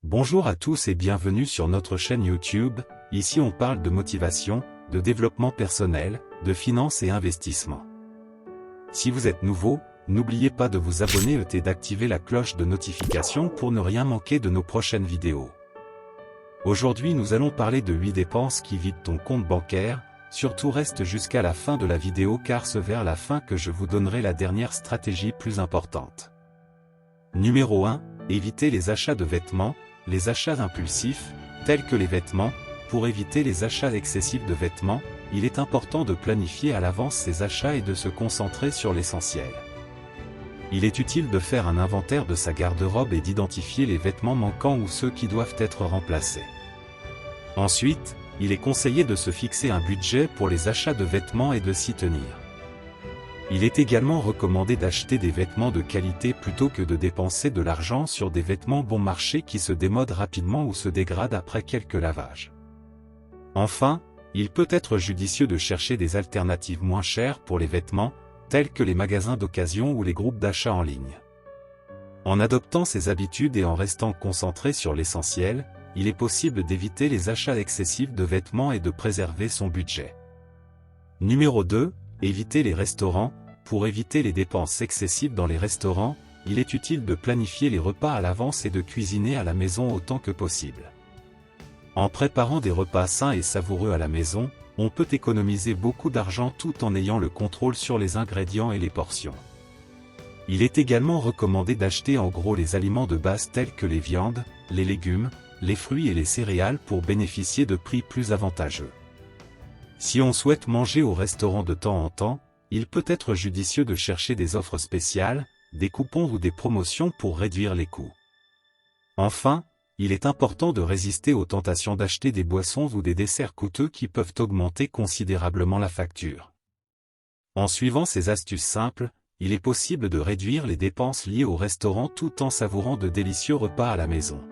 Bonjour à tous et bienvenue sur notre chaîne YouTube. Ici on parle de motivation, de développement personnel, de finance et investissement. Si vous êtes nouveau, n'oubliez pas de vous abonner et d'activer la cloche de notification pour ne rien manquer de nos prochaines vidéos. Aujourd'hui nous allons parler de 8 dépenses qui vident ton compte bancaire. Surtout reste jusqu'à la fin de la vidéo car c'est vers la fin que je vous donnerai la dernière stratégie plus importante. Numéro 1. Évitez les achats de vêtements. Les achats impulsifs, tels que les vêtements. Pour éviter les achats excessifs de vêtements, il est important de planifier à l'avance ses achats et de se concentrer sur l'essentiel. Il est utile de faire un inventaire de sa garde-robe et d'identifier les vêtements manquants ou ceux qui doivent être remplacés. Ensuite, il est conseillé de se fixer un budget pour les achats de vêtements et de s'y tenir. Il est également recommandé d'acheter des vêtements de qualité plutôt que de dépenser de l'argent sur des vêtements bon marché qui se démodent rapidement ou se dégradent après quelques lavages. Enfin, il peut être judicieux de chercher des alternatives moins chères pour les vêtements, tels que les magasins d'occasion ou les groupes d'achat en ligne. En adoptant ces habitudes et en restant concentré sur l'essentiel, il est possible d'éviter les achats excessifs de vêtements et de préserver son budget. Numéro 2. Éviter les restaurants. Pour éviter les dépenses excessives dans les restaurants, il est utile de planifier les repas à l'avance et de cuisiner à la maison autant que possible. En préparant des repas sains et savoureux à la maison, on peut économiser beaucoup d'argent tout en ayant le contrôle sur les ingrédients et les portions. Il est également recommandé d'acheter en gros les aliments de base tels que les viandes, les légumes, les fruits et les céréales pour bénéficier de prix plus avantageux. Si on souhaite manger au restaurant de temps en temps, il peut être judicieux de chercher des offres spéciales, des coupons ou des promotions pour réduire les coûts. Enfin, il est important de résister aux tentations d'acheter des boissons ou des desserts coûteux qui peuvent augmenter considérablement la facture. En suivant ces astuces simples, il est possible de réduire les dépenses liées au restaurant tout en savourant de délicieux repas à la maison.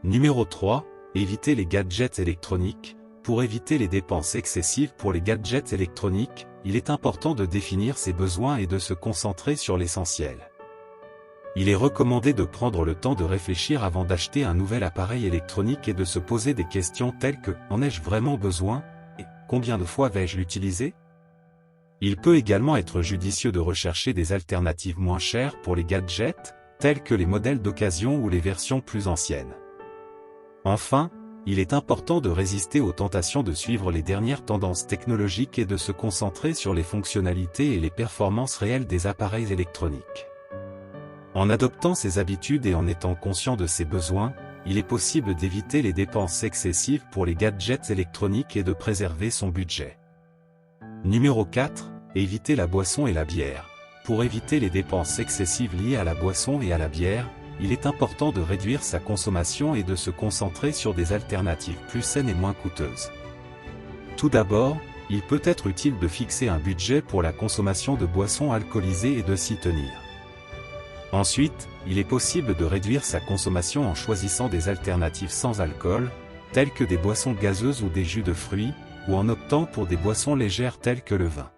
Numéro 3. Éviter les gadgets électroniques. Pour éviter les dépenses excessives pour les gadgets électroniques, il est important de définir ses besoins et de se concentrer sur l'essentiel. Il est recommandé de prendre le temps de réfléchir avant d'acheter un nouvel appareil électronique et de se poser des questions telles que « En ai-je vraiment besoin ?» et « Combien de fois vais-je l'utiliser ?» Il peut également être judicieux de rechercher des alternatives moins chères pour les gadgets, tels que les modèles d'occasion ou les versions plus anciennes. Enfin, il est important de résister aux tentations de suivre les dernières tendances technologiques et de se concentrer sur les fonctionnalités et les performances réelles des appareils électroniques. En adoptant ces habitudes et en étant conscient de ses besoins, il est possible d'éviter les dépenses excessives pour les gadgets électroniques et de préserver son budget. Numéro 4. Éviter la boisson et la bière. Pour éviter les dépenses excessives liées à la boisson et à la bière, il est important de réduire sa consommation et de se concentrer sur des alternatives plus saines et moins coûteuses. Tout d'abord, il peut être utile de fixer un budget pour la consommation de boissons alcoolisées et de s'y tenir. Ensuite, il est possible de réduire sa consommation en choisissant des alternatives sans alcool, telles que des boissons gazeuses ou des jus de fruits, ou en optant pour des boissons légères telles que le vin.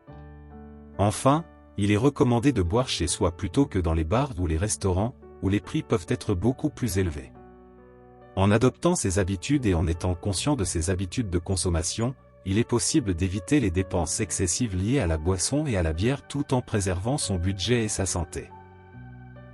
Enfin, il est recommandé de boire chez soi plutôt que dans les bars ou les restaurants, où les prix peuvent être beaucoup plus élevés. En adoptant ces habitudes et en étant conscient de ses habitudes de consommation, il est possible d'éviter les dépenses excessives liées à la boisson et à la bière tout en préservant son budget et sa santé.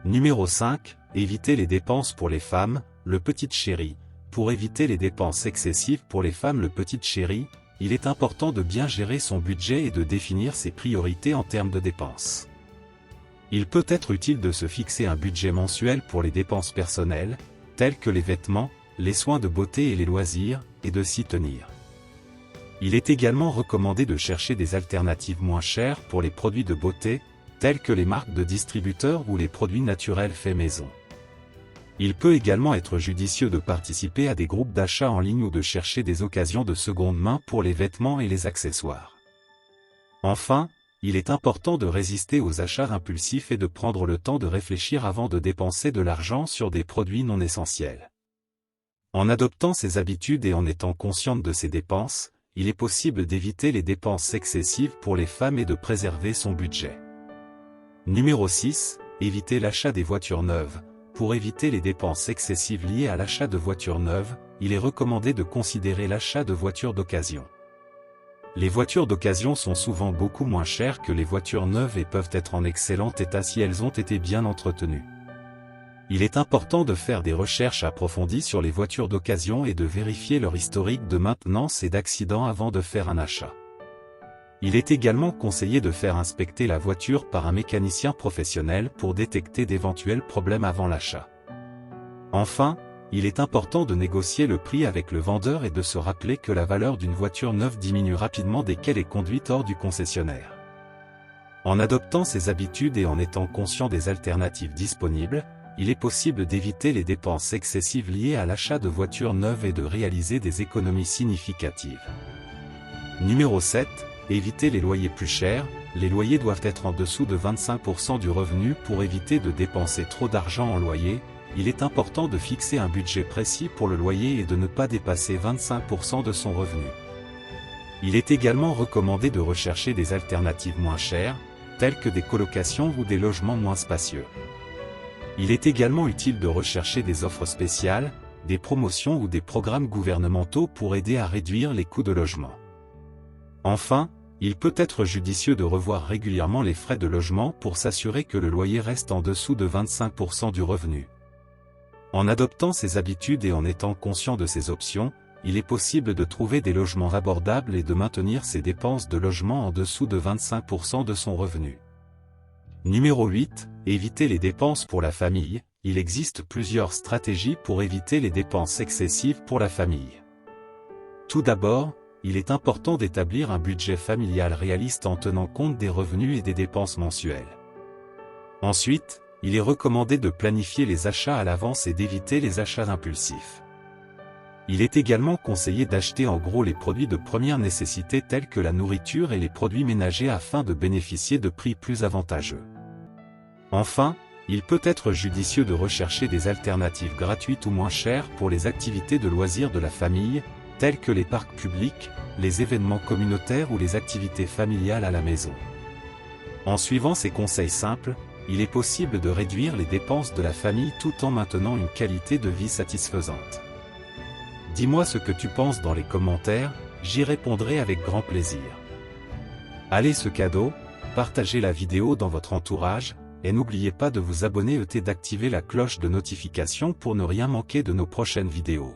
Numéro 5. Éviter les dépenses pour les femmes, le petite chéri. Pour éviter les dépenses excessives pour les femmes le petite chéri, il est important de bien gérer son budget et de définir ses priorités en termes de dépenses. Il peut être utile de se fixer un budget mensuel pour les dépenses personnelles, telles que les vêtements, les soins de beauté et les loisirs, et de s'y tenir. Il est également recommandé de chercher des alternatives moins chères pour les produits de beauté, tels que les marques de distributeurs ou les produits naturels faits maison. Il peut également être judicieux de participer à des groupes d'achat en ligne ou de chercher des occasions de seconde main pour les vêtements et les accessoires. Enfin, il est important de résister aux achats impulsifs et de prendre le temps de réfléchir avant de dépenser de l'argent sur des produits non essentiels. En adoptant ces habitudes et en étant consciente de ses dépenses, il est possible d'éviter les dépenses excessives pour les femmes et de préserver son budget. Numéro 6. Éviter l'achat des voitures neuves. Pour éviter les dépenses excessives liées à l'achat de voitures neuves, il est recommandé de considérer l'achat de voitures d'occasion. Les voitures d'occasion sont souvent beaucoup moins chères que les voitures neuves et peuvent être en excellent état si elles ont été bien entretenues. Il est important de faire des recherches approfondies sur les voitures d'occasion et de vérifier leur historique de maintenance et d'accidents avant de faire un achat. Il est également conseillé de faire inspecter la voiture par un mécanicien professionnel pour détecter d'éventuels problèmes avant l'achat. Enfin, il est important de négocier le prix avec le vendeur et de se rappeler que la valeur d'une voiture neuve diminue rapidement dès qu'elle est conduite hors du concessionnaire. En adoptant ces habitudes et en étant conscient des alternatives disponibles, il est possible d'éviter les dépenses excessives liées à l'achat de voitures neuves et de réaliser des économies significatives. Numéro 7. Éviter les loyers plus chers. Les loyers doivent être en dessous de 25% du revenu pour éviter de dépenser trop d'argent en loyer. Il est important de fixer un budget précis pour le loyer et de ne pas dépasser 25% de son revenu. Il est également recommandé de rechercher des alternatives moins chères, telles que des colocations ou des logements moins spacieux. Il est également utile de rechercher des offres spéciales, des promotions ou des programmes gouvernementaux pour aider à réduire les coûts de logement. Enfin, il peut être judicieux de revoir régulièrement les frais de logement pour s'assurer que le loyer reste en dessous de 25% du revenu. En adoptant ces habitudes et en étant conscient de ces options, il est possible de trouver des logements abordables et de maintenir ses dépenses de logement en dessous de 25% de son revenu. Numéro 8. Éviter les dépenses pour la famille. Il existe plusieurs stratégies pour éviter les dépenses excessives pour la famille. Tout d'abord, il est important d'établir un budget familial réaliste en tenant compte des revenus et des dépenses mensuelles. Ensuite, il est recommandé de planifier les achats à l'avance et d'éviter les achats impulsifs. Il est également conseillé d'acheter en gros les produits de première nécessité tels que la nourriture et les produits ménagers afin de bénéficier de prix plus avantageux. Enfin, il peut être judicieux de rechercher des alternatives gratuites ou moins chères pour les activités de loisirs de la famille, tels que les parcs publics, les événements communautaires ou les activités familiales à la maison. En suivant ces conseils simples, il est possible de réduire les dépenses de la famille tout en maintenant une qualité de vie satisfaisante. Dis-moi ce que tu penses dans les commentaires, j'y répondrai avec grand plaisir. Allez ce cadeau, partagez la vidéo dans votre entourage, et n'oubliez pas de vous abonner et d'activer la cloche de notification pour ne rien manquer de nos prochaines vidéos.